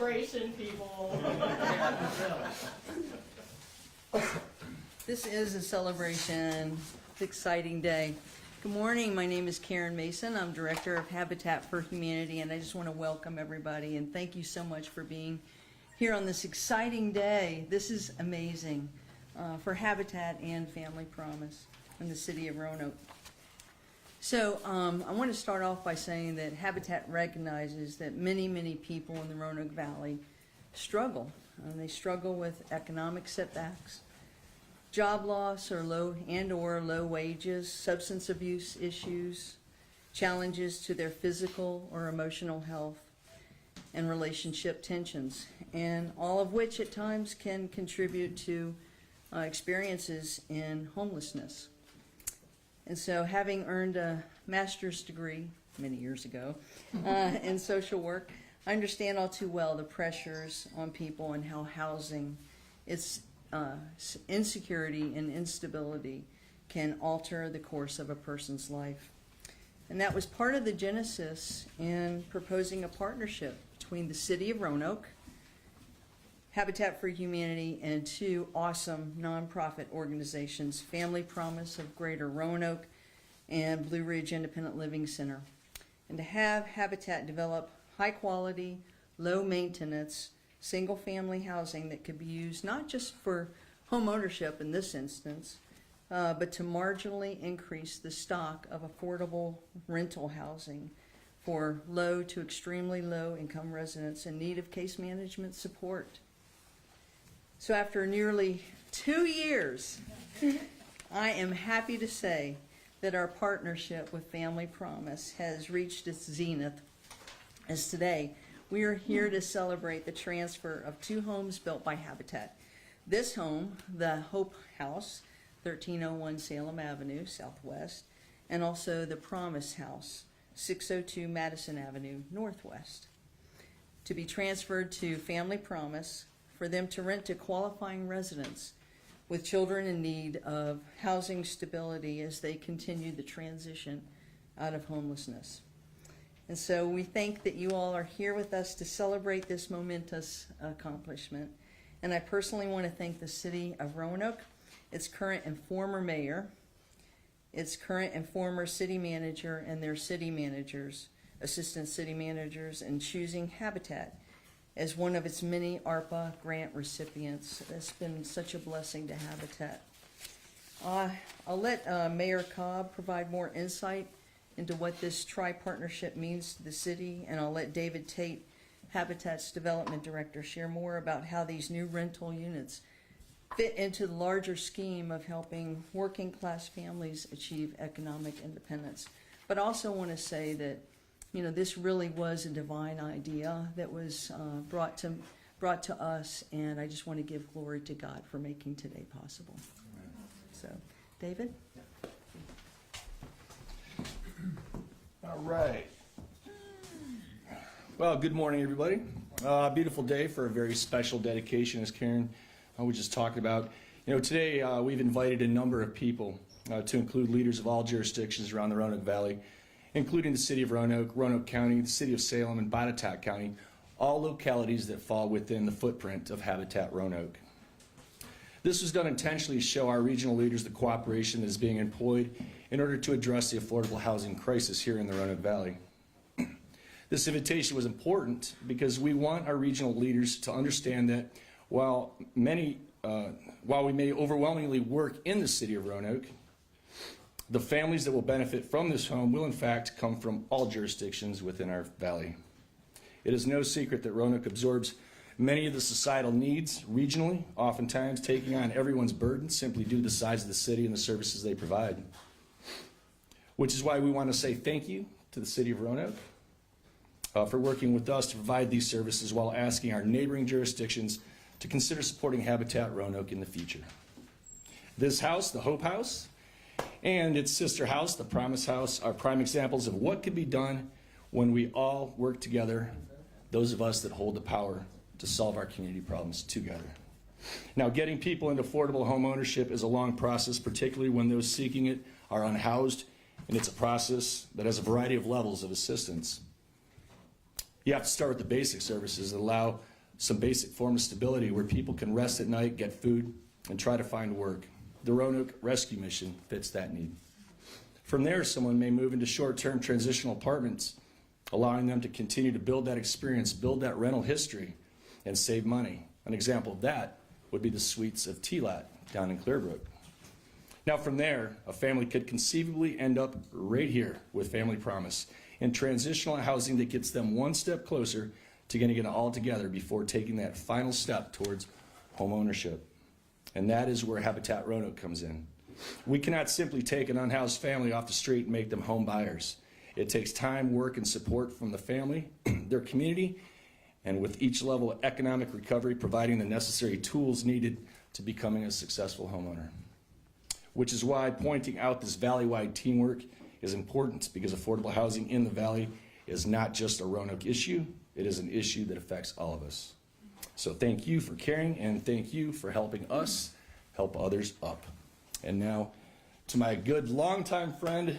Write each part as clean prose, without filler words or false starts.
celebration, people. This is a celebration. It's an exciting day. Good morning. My name is Karen Mason. I'm Director of Habitat for Humanity, and I just want to welcome everybody and thank you so much for being here on this exciting day. This is amazing for Habitat and Family Promise in the city of Roanoke. So I want to start off by saying that Habitat recognizes that many people in the Roanoke Valley struggle. They struggle with economic setbacks, job loss or low wages, substance abuse issues, challenges to their physical or emotional health, and relationship tensions, and all of which at times can contribute to experiences in homelessness. And so, having earned a master's degree many years ago in social work, I understand all too well the pressures on people and how housing, its insecurity and instability can alter the course of a person's life. And that was part of the genesis in proposing a partnership between the city of Roanoke, Habitat for Humanity, and two awesome nonprofit organizations, Family Promise of Greater Roanoke and Blue Ridge Independent Living Center, and to have Habitat develop high quality, low maintenance, single family housing that could be used not just for home ownership in this instance, but to marginally increase the stock of affordable rental housing for low to extremely low income residents in need of case management support. So after nearly 2 years, I am happy to say that our partnership with Family Promise has reached its zenith, as today we are here to celebrate the transfer of 2 homes built by Habitat. This home, the Hope House, 1301 Salem Avenue, Southwest, and also the Promise House, 602 Madison Avenue, Northwest, to be transferred to Family Promise for them to rent to qualifying residents with children in need of housing stability as they continue the transition out of homelessness. And so we think that you all are here with us to celebrate this momentous accomplishment. And I personally want to thank the city of Roanoke, its current and former mayor, its current and former city manager, and their city managers, assistant city managers, in choosing Habitat as one of its many ARPA grant recipients. It's been such a blessing to Habitat. I'll let Mayor Cobb provide more insight into what this tri-partnership means to the city, and I'll let David Tate, Habitat's development director, share more about how these new rental units fit into the larger scheme of helping working class families achieve economic independence. But I also want to say that this really was a divine idea that was brought to us, and I just want to give glory to God for making today possible. So, David? All right. Well, good morning, everybody. Beautiful day for a very special dedication, as Karen was just talking about. Today we've invited a number of people to include leaders of all jurisdictions around the Roanoke Valley, including the city of Roanoke, Roanoke County, the city of Salem, and Habitat County, all localities that fall within the footprint of Habitat-Roanoke. This was done intentionally to show our regional leaders the cooperation that is being employed in order to address the affordable housing crisis here in the Roanoke Valley. This invitation was important because we want our regional leaders to understand that while we may overwhelmingly work in the city of Roanoke, the families that will benefit from this home will in fact come from all jurisdictions within our valley. It is no secret that Roanoke absorbs many of the societal needs regionally, oftentimes taking on everyone's burden simply due to the size of the city and the services they provide. Which is why we want to say thank you to the city of Roanoke for working with us to provide these services while asking our neighboring jurisdictions to consider supporting Habitat-Roanoke in the future. This house, the Hope House, and its sister house, the Promise House, are prime examples of what can be done when we all work together, those of us that hold the power to solve our community problems together. Now, getting people into affordable home ownership is a long process, particularly when those seeking it are unhoused, and it's a process that has a variety of levels of assistance. You have to start with the basic services that allow some basic form of stability where people can rest at night, get food, and try to find work. The Roanoke Rescue Mission fits that need. From there, someone may move into short-term transitional apartments, allowing them to continue to build that experience, build that rental history, and save money. An example of that would be the Suites of T-Lat down in Clearbrook. Now from there, a family could conceivably end up right here with Family Promise in transitional housing that gets them one step closer to getting it all together before taking that final step towards home ownership. And that is where Habitat-Roanoke comes in. We cannot simply take an unhoused family off the street and make them home buyers. It takes time, work, and support from the family, their community, and with each level of economic recovery, providing the necessary tools needed to becoming a successful homeowner. Which is why pointing out this valley-wide teamwork is important, because affordable housing in the valley is not just a Roanoke issue, it is an issue that affects all of us. So thank you for caring, and thank you for helping us help others up. And now to my good longtime friend,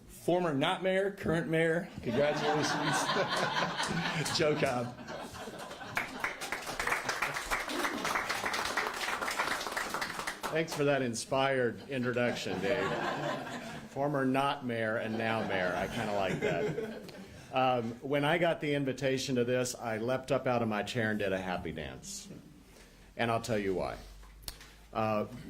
former not mayor, current mayor, congratulations, Joe Cobb. Thanks for that inspired introduction, Dave. Former not mayor and now mayor. I kind of like that. When I got the invitation to this, I leapt up out of my chair and did a happy dance. And I'll tell you why.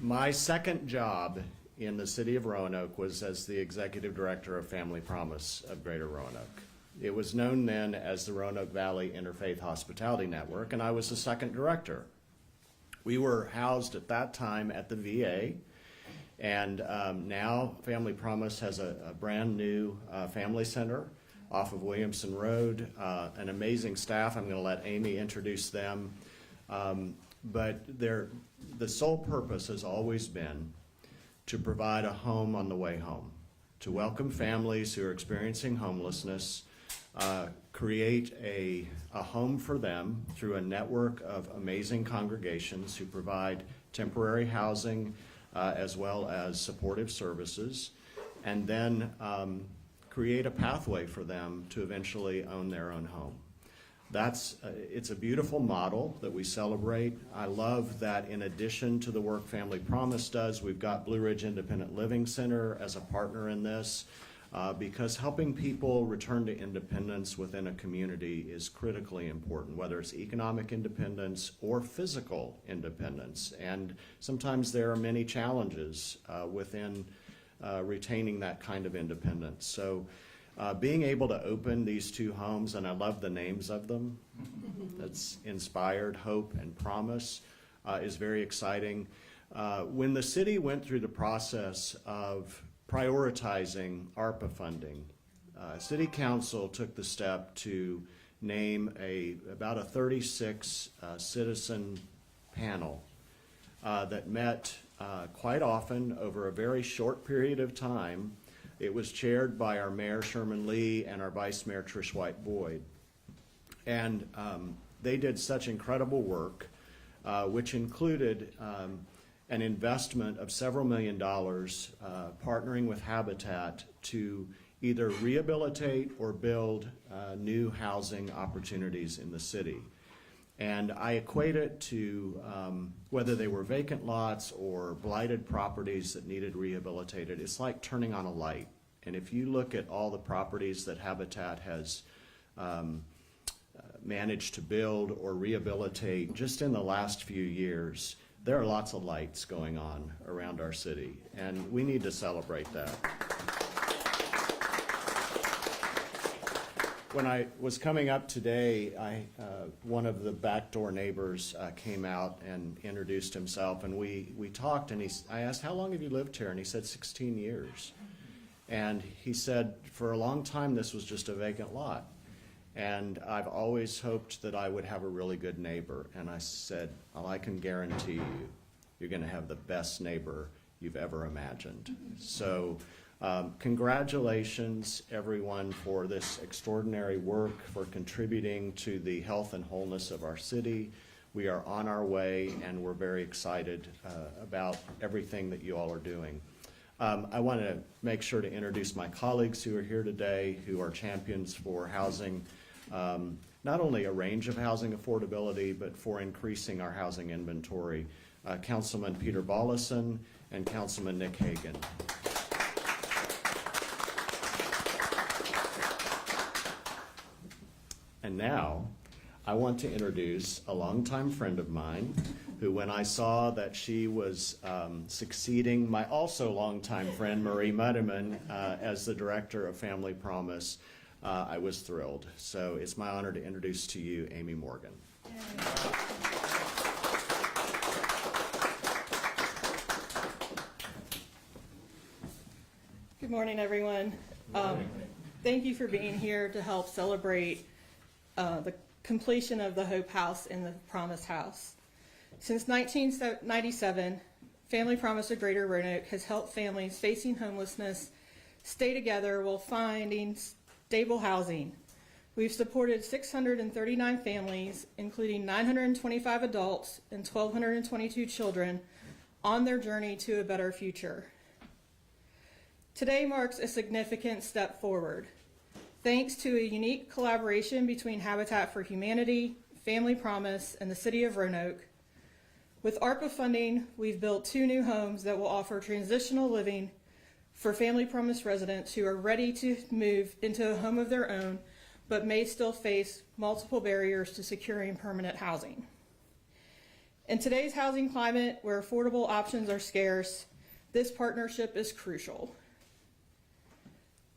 My second job in the city of Roanoke was as the executive director of Family Promise of Greater Roanoke. It was known then as the Roanoke Valley Interfaith Hospitality Network, and I was the second director. We were housed at that time at the VA, and now Family Promise has a brand new family center off of Williamson Road, an amazing staff. I'm going to let Amy introduce them. But the sole purpose has always been to provide a home on the way home, to welcome families who are experiencing homelessness, create a home for them through a network of amazing congregations who provide temporary housing as well as supportive services, and then create a pathway for them to eventually own their own home. It's a beautiful model that we celebrate. I love that in addition to the work Family Promise does, we've got Blue Ridge Independent Living Center as a partner in this, because helping people return to independence within a community is critically important, whether it's economic independence or physical independence. And sometimes there are many challenges within retaining that kind of independence. So being able to open these two homes, and I love the names of them, that's Inspired, Hope, and Promise, is very exciting. When the city went through the process of prioritizing ARPA funding, City Council took the step to name about a 36 citizen panel that met quite often over a very short period of time. It was chaired by our Mayor Sherman Lee and our Vice Mayor Trish White Boyd. And they did such incredible work, which included an investment of several $1 million partnering with Habitat to either rehabilitate or build new housing opportunities in the city. And I equate it to whether they were vacant lots or blighted properties that needed rehabilitated. It's like turning on a light. And if you look at all the properties that Habitat has managed to build or rehabilitate just in the last few years, there are lots of lights going on around our city, and we need to celebrate that. When I was coming up today, one of the backdoor neighbors came out and introduced himself, and we talked, and I asked, how long have you lived here? And he said 16 years. And he said, for a long time, this was just a vacant lot. And I've always hoped that I would have a really good neighbor. And I said, well, I can guarantee you, you're going to have the best neighbor you've ever imagined. So congratulations, everyone, for this extraordinary work, for contributing to the health and wholeness of our city. We are on our way, and we're very excited about everything that you all are doing. I want to make sure to introduce my colleagues who are here today, who are champions for housing, not not only a range of housing affordability, but for increasing our housing inventory. Councilman Peter Bollison and Councilman Nick Hagan. And now, I want to introduce a longtime friend of mine who, when I saw that she was succeeding my also longtime friend, Marie Muddiman, as the Director of Family Promise, I was thrilled. So it's my honor to introduce to you Amy Morgan. Good morning, everyone. Thank you for being here to help celebrate the completion of the Hope House and the Promise House. Since 1997, Family Promise of Greater Roanoke has helped families facing homelessness stay together while finding stable housing. We've supported 639 families, including 925 adults and 1,222 children, on their journey to a better future. Today marks a significant step forward. Thanks to a unique collaboration between Habitat for Humanity, Family Promise, and the City of Roanoke, with ARPA funding, we've built 2 new homes that will offer transitional living for Family Promise residents who are ready to move into a home of their own, but may still face multiple barriers to securing permanent housing. In today's housing climate, where affordable options are scarce, this partnership is crucial.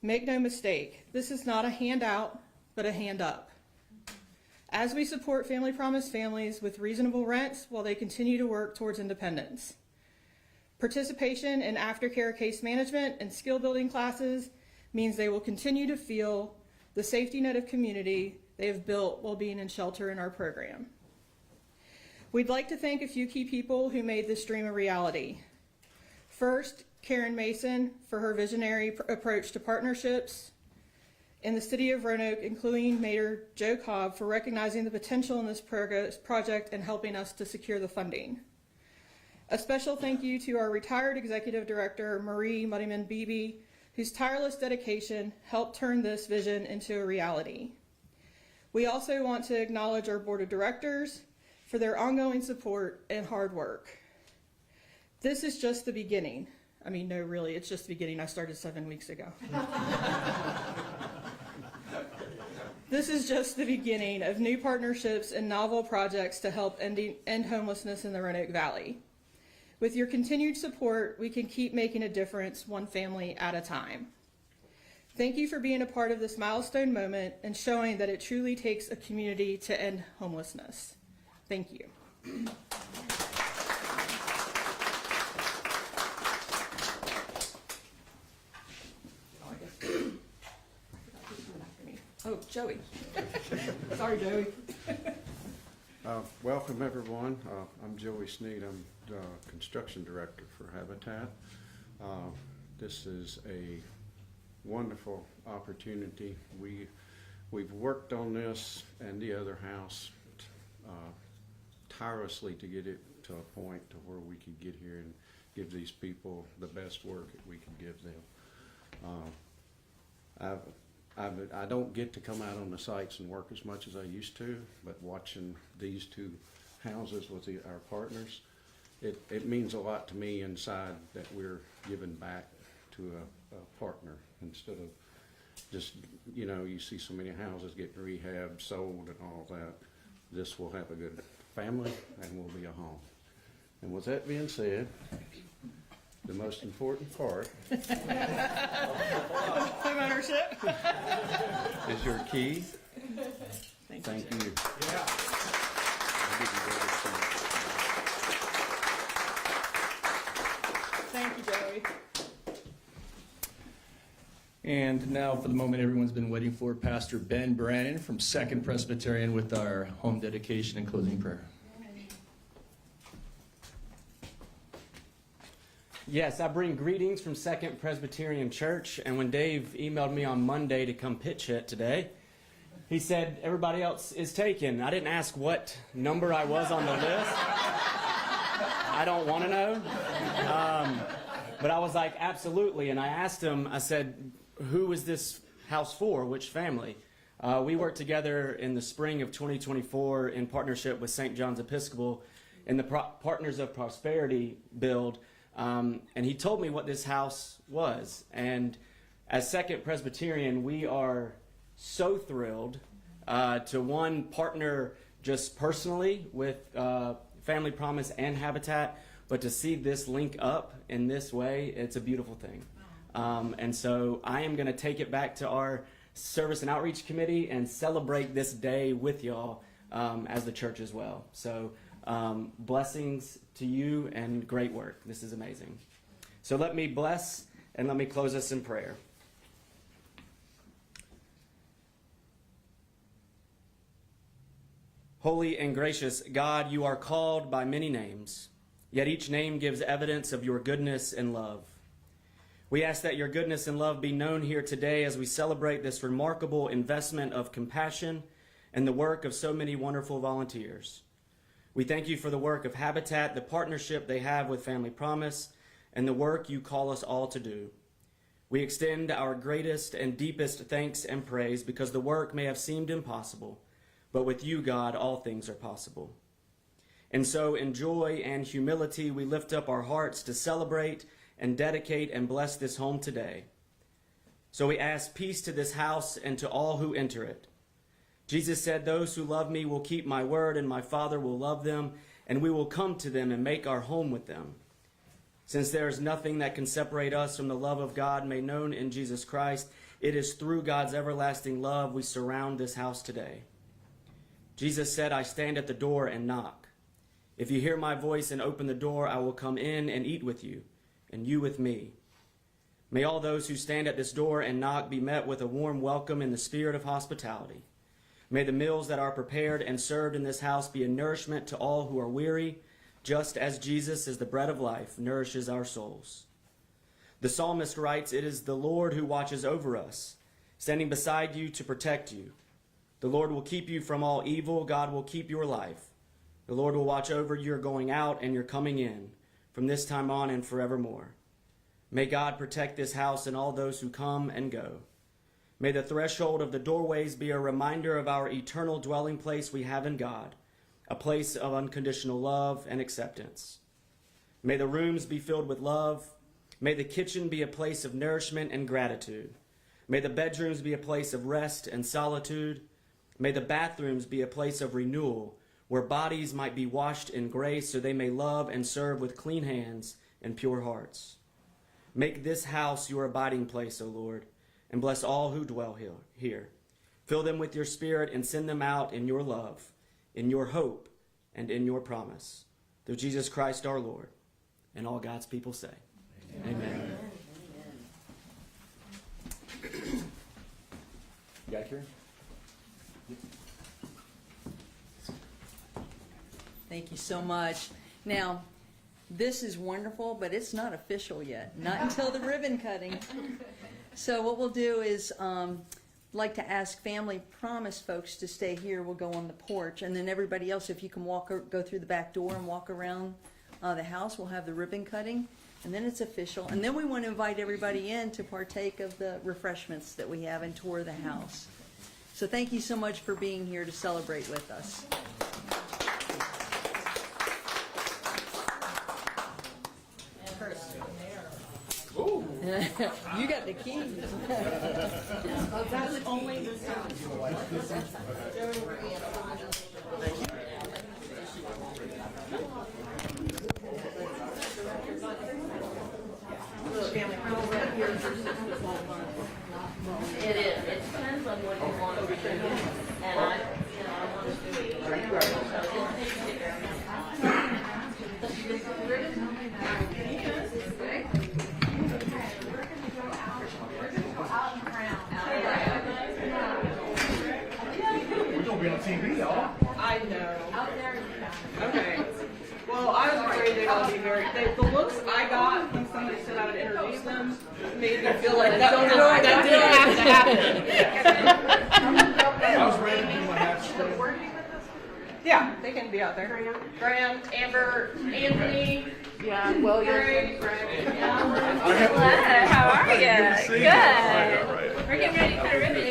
Make no mistake, this is not a handout, but a hand up. As we support Family Promise families with reasonable rents while they continue to work towards independence. Participation in aftercare case management and skill building classes means they will continue to feel the safety net of community they have built while being in shelter in our program. We'd like to thank a few key people who made this dream a reality. First, Karen Mason for her visionary approach to partnerships, and the City of Roanoke, including Mayor Joe Cobb, for recognizing the potential in this project and helping us to secure the funding. A special thank you to our retired Executive Director, Marie Muddiman-Beebe, whose tireless dedication helped turn this vision into a reality. We also want to acknowledge our Board of Directors for their ongoing support and hard work. This is just the beginning. I mean, no, really, it's just the beginning. I started 7 weeks ago. This is just the beginning of new partnerships and novel projects to help end homelessness in the Roanoke Valley. With your continued support, we can keep making a difference one family at a time. Thank you for being a part of this milestone moment and showing that it truly takes a community to end homelessness. Thank you. Oh, Joey. Sorry, Joey. Welcome, everyone. I'm Joey Sneed. I'm the construction director for Habitat. This is a wonderful opportunity. We've worked on this and the other house tirelessly to get it to a point to where we could get here and give these people the best work that we can give them. I don't get to come out on the sites and work as much as I used to, but watching these 2 houses with our partners, it means a lot to me inside that we're giving back to a partner instead of just, you know, you see so many houses getting rehabbed, sold, and all that. This will have a good family and will be a home. And with that being said, the most important part Homeownership. is your key. Thank you. Yeah. Thank you, Joey. And now for the moment everyone's been waiting for, Pastor Ben Brannon from Second Presbyterian with our home dedication and closing prayer. Yes, I bring greetings from Second Presbyterian Church, and when Dave emailed me on Monday to come pitch it today, he said everybody else is taken. I didn't ask what number I was on the list. I don't want to know. But I was like, absolutely, and I asked him, I said, who is this house for, which family? We worked together in the spring of 2024 in partnership with St. John's Episcopal in the Partners of Prosperity build, and he told me what this house was. And as Second Presbyterian, we are so thrilled to partner just personally with Family Promise and Habitat, but to see this link up in this way, it's a beautiful thing. And so I am going to take it back to our Service and Outreach Committee and celebrate this day with y'all as the church as well. So blessings to you and great work. This is amazing. So let me bless and let me close us in prayer. Holy and gracious God, you are called by many names, yet each name gives evidence of your goodness and love. We ask that your goodness and love be known here today as we celebrate this remarkable investment of compassion and the work of so many wonderful volunteers. We thank you for the work of Habitat, the partnership they have with Family Promise, and the work you call us all to do. We extend our greatest and deepest thanks and praise because the work may have seemed impossible, but with you, God, all things are possible. And so in joy and humility, we lift up our hearts to celebrate and dedicate and bless this home today. So we ask peace to this house and to all who enter it. Jesus said, "Those who love me will keep my word, and my Father will love them, and we will come to them and make our home with them." Since there is nothing that can separate us from the love of God made known in Jesus Christ, it is through God's everlasting love we surround this house today. Jesus said, "I stand at the door and knock. If you hear my voice and open the door, I will come in and eat with you, and you with me." May all those who stand at this door and knock be met with a warm welcome in the spirit of hospitality. May the meals that are prepared and served in this house be a nourishment to all who are weary, just as Jesus is the bread of life, nourishes our souls. The psalmist writes, "It is the Lord who watches over us, standing beside you to protect you. The Lord will keep you from all evil. God will keep your life. The Lord will watch over your going out and your coming in, from this time on and forevermore. May God protect this house and all those who come and go. May the threshold of the doorways be a reminder of our eternal dwelling place we have in God, a place of unconditional love and acceptance. May the rooms be filled with love. May the kitchen be a place of nourishment and gratitude. May the bedrooms be a place of rest and solitude. May the bathrooms be a place of renewal, where bodies might be washed in grace so they may love and serve with clean hands and pure hearts. Make this house your abiding place, O Lord, and bless all who dwell here. Fill them with your spirit and send them out in your love, in your hope, and in your promise. Through Jesus Christ our Lord. And all God's people say, Amen. You got it, Karen? Thank you so much. Now, this is wonderful, but it's not official yet, not until the ribbon cutting. So what we'll do is like to ask Family Promise folks to stay here. We'll go on the porch, and then everybody else, if you can go through the back door and walk around the house, we'll have the ribbon cutting, and then it's official. And then we want to invite everybody in to partake of the refreshments that we have and tour the house. So thank you so much for being here to celebrate with us. You got the keys. That's only this house. It is. It depends on what you want to do. And I want to do it. We're going to be on TV, y'all. I know. Okay. Well, I was afraid they'd all be very. The looks I got when somebody said I would introduce them made me feel like that didn't have to happen. I was ready to do my half screen. Yeah, they can be out there. Graham, Amber, Anthony. Yeah, well, Greg. How are you? Good. We're getting ready to cut a ribbon.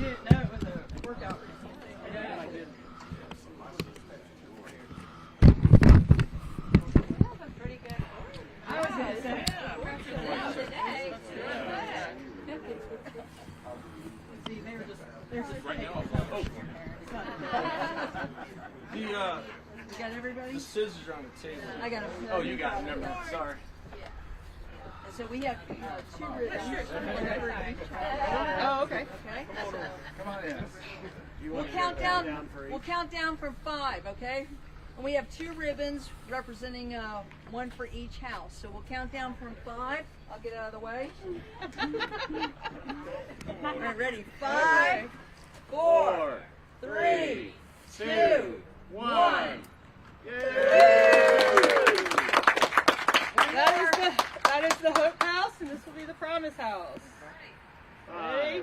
didn't know it was a workout routine thing. Yeah, I did. Pretty good. I was going to say. See, they were just right now. You got everybody? the scissors are on the table. I got them. Oh, you got it. Never mind. Sorry. So we have 2 ribbons. Oh, okay. Okay. Come on in. We'll count down. We'll count down from 5. Okay. And we have 2 ribbons representing 1 for each house. So we'll count down from 5. I'll get out of the way. All right, ready? 5, 4, 3, 2, 1. That is the Hope House, and this will be the Promise House. Ready?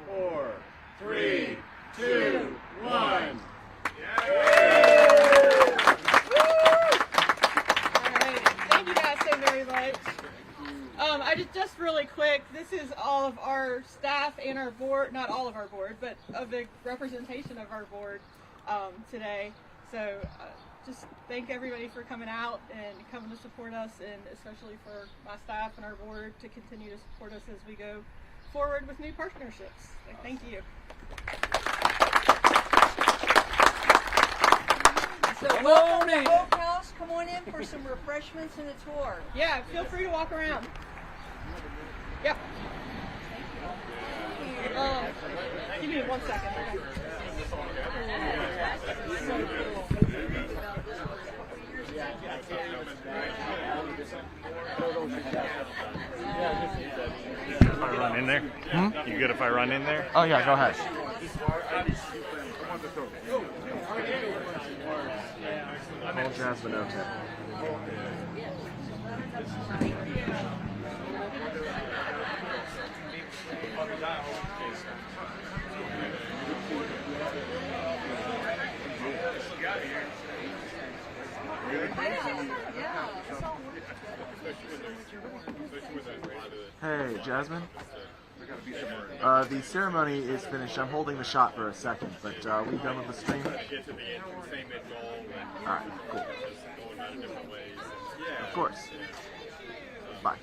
4, 3, 2, 1. All right. Thank you guys so very much. Just really quick, this is all of our staff and our board, not all of our board, but of the representation of our board today. So just thank everybody for coming out and coming to support us, and especially for my staff and our board to continue to support us as we go forward with new partnerships. So thank you. So welcome to Hope House. Come on in for some refreshments and a tour. Yeah, feel free to walk around. Yep. Give me 1 second. If I run in there? You good if I run in there? Oh yeah, go ahead. Hold Jasmine okay. Hey, Jasmine. The ceremony is finished. I'm holding the shot for a second, but we done with the stream? Alright, cool. Of course. Bye.